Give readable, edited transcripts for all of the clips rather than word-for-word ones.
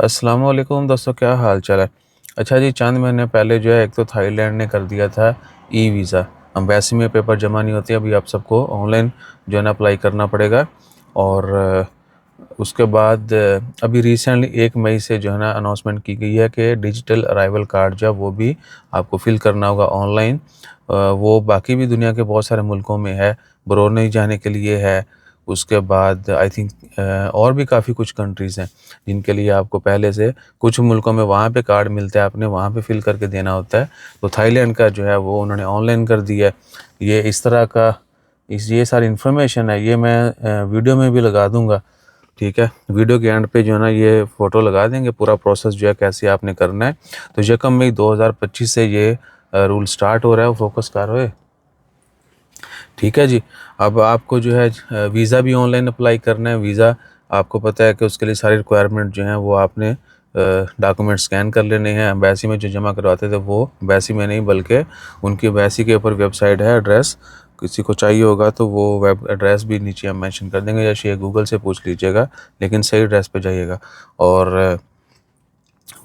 अस्सलाम वालेकुम दोस्तों, क्या हाल चाल है। अच्छा जी, चंद महीने पहले जो है एक तो थाईलैंड ने कर दिया था ई वीज़ा। एम्बेसी में पेपर जमा नहीं होते, अभी आप सबको ऑनलाइन जो है ना अप्लाई करना पड़ेगा। और उसके बाद अभी रिसेंटली 1 मई से जो है ना अनाउंसमेंट की गई है कि डिजिटल अराइवल कार्ड जो है वो भी आपको फिल करना होगा ऑनलाइन। वो बाकी भी दुनिया के बहुत सारे मुल्कों में है, ब्रूनेई जाने के लिए है। उसके बाद आई थिंक और भी काफ़ी कुछ कंट्रीज़ हैं जिनके लिए आपको पहले से कुछ मुल्कों में वहाँ पे कार्ड मिलता है, आपने वहाँ पे फिल करके देना होता है। तो थाईलैंड का जो है वो उन्होंने ऑनलाइन कर दिया है। ये इस तरह का ये सारी इन्फॉर्मेशन है, ये मैं वीडियो में भी लगा दूंगा। ठीक है, वीडियो के एंड पे जो है ना ये फ़ोटो लगा देंगे, पूरा प्रोसेस जो है कैसे आपने करना है। तो यकम मई 2025 से ये रूल स्टार्ट हो रहा है, फोकस कर रहे। ठीक है जी। अब आपको जो है वीज़ा भी ऑनलाइन अप्लाई करना है। वीज़ा आपको पता है कि उसके लिए सारी रिक्वायरमेंट जो हैं वो आपने डॉक्यूमेंट स्कैन कर लेने हैं। एम्बेसी में जो जमा करवाते थे वो एम्बेसी में नहीं बल्कि उनकी एम्बेसी के ऊपर वेबसाइट है, एड्रेस किसी को चाहिए होगा तो वो वेब एड्रेस भी नीचे हम मेंशन कर देंगे, या शेयर गूगल से पूछ लीजिएगा, लेकिन सही एड्रेस पे जाइएगा। और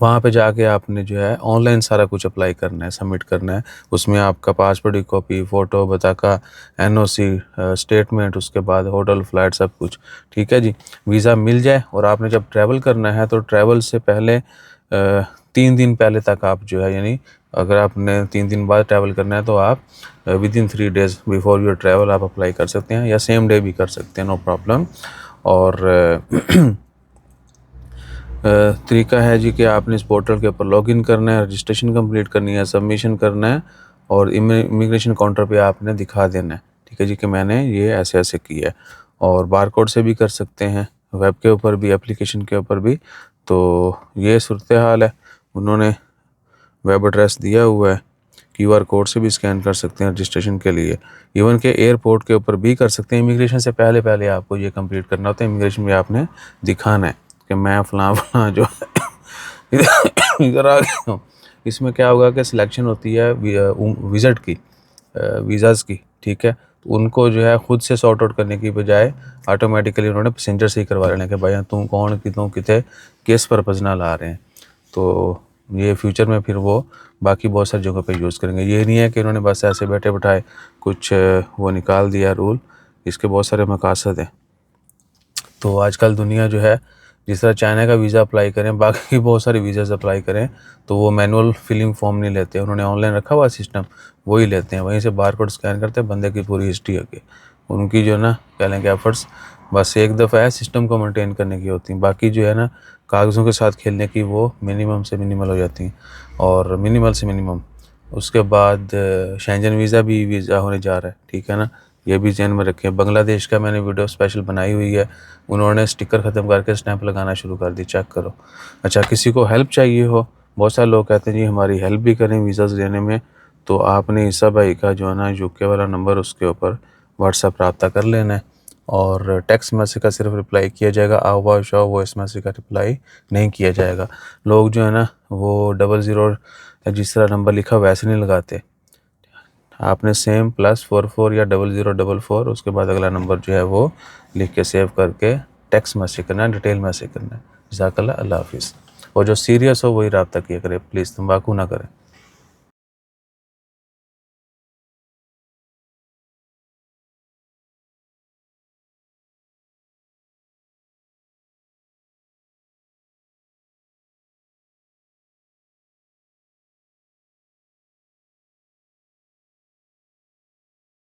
वहाँ पे जाके आपने जो है ऑनलाइन सारा कुछ अप्लाई करना है, सबमिट करना है। उसमें आपका पासपोर्ट की कॉपी, फ़ोटो, बता एनओसी, स्टेटमेंट, उसके बाद होटल, फ्लाइट, सब कुछ। ठीक है जी। वीज़ा मिल जाए और आपने जब ट्रैवल करना है तो ट्रैवल से पहले 3 दिन पहले तक आप जो है, यानी अगर आपने 3 दिन बाद ट्रैवल करना है तो आप within 3 days before your travel आप अप्लाई कर सकते हैं, या सेम डे भी कर सकते हैं, नो प्रॉब्लम। और तरीका है जी कि आपने इस पोर्टल के ऊपर लॉगिन करना है, रजिस्ट्रेशन कंप्लीट करनी है, सबमिशन करना है, और इमिग्रेशन काउंटर पे आपने दिखा देना है। ठीक है जी कि मैंने ये ऐसे ऐसे किया है। और बारकोड से भी कर सकते हैं, वेब के ऊपर भी, एप्लीकेशन के ऊपर भी। तो ये सूरत हाल है। उन्होंने वेब एड्रेस दिया हुआ है, क्यूआर कोड से भी स्कैन कर सकते हैं रजिस्ट्रेशन के लिए। इवन के एयरपोर्ट के ऊपर भी कर सकते हैं। इमिग्रेशन से पहले पहले आपको ये कंप्लीट करना होता है। इमिग्रेशन में आपने दिखाना है कि मैं फ़लाँ फ़लाँ जो इधर आ गया हूँ। इसमें क्या होगा कि सिलेक्शन होती है विज़िट की, वीज़ाज़ की। ठीक है, तो उनको जो है ख़ुद से सॉर्ट आउट करने की बजाय ऑटोमेटिकली उन्होंने पैसेंजर से ही करवा लेना कि भाई तू कौन कितों कितने किस पर्पज़ ना ला रहे हैं। तो ये फ्यूचर में फिर वो बाकी बहुत सारी जगहों पे यूज़ करेंगे। ये नहीं है कि उन्होंने बस ऐसे बैठे बिठाए कुछ वो निकाल दिया रूल। इसके बहुत सारे मकासद हैं। तो आजकल दुनिया जो है, जिस तरह चाइना का वीज़ा अप्लाई करें, बाकी बहुत सारे वीज़ाज़ अप्लाई करें तो वो मैनुअल फिलिंग फॉर्म नहीं लेते, उन्होंने ऑनलाइन रखा हुआ सिस्टम, वही लेते हैं। वहीं से बारकोड स्कैन करते हैं, बंदे की पूरी हिस्ट्री होगी। उनकी जो है ना कह लें कि एफर्ट्स बस एक दफ़ा है सिस्टम को मेंटेन करने की होती हैं, बाकी जो है ना कागज़ों के साथ खेलने की वो मिनिमम से मिनिमल हो जाती हैं, और मिनिमल से मिनिमम। उसके बाद शेंजन वीज़ा भी वीज़ा होने जा रहा है। ठीक है ना, ये भी ज़हन में रखें। बांग्लादेश का मैंने वीडियो स्पेशल बनाई हुई है, उन्होंने स्टिकर ख़त्म करके स्टैंप लगाना शुरू कर दी, चेक करो। अच्छा, किसी को हेल्प चाहिए हो, बहुत सारे लोग कहते हैं जी हमारी हेल्प भी करें वीज़ाज़ लेने में, तो आपने ईसा भाई का जो है ना यूके वाला नंबर, उसके ऊपर व्हाट्सएप रब्ता कर लेना है। और टेक्स्ट मैसेज का सिर्फ रिप्लाई किया जाएगा, आवा शाव वॉइस मैसेज का रिप्लाई नहीं किया जाएगा। लोग जो है ना वो 00 जिस तरह नंबर लिखा वैसे नहीं लगाते। आपने सेम +44 या 0044 उसके बाद अगला नंबर जो है वो लिख के सेव करके टेक्स्ट मैसेज करना है, डिटेल मैसेज करना है। जज़ाकल्लाह, अल्लाह हाफिज़। और जो सीरियस हो वही रब्ता किया करे, प्लीज़ तंबाकू ना करें।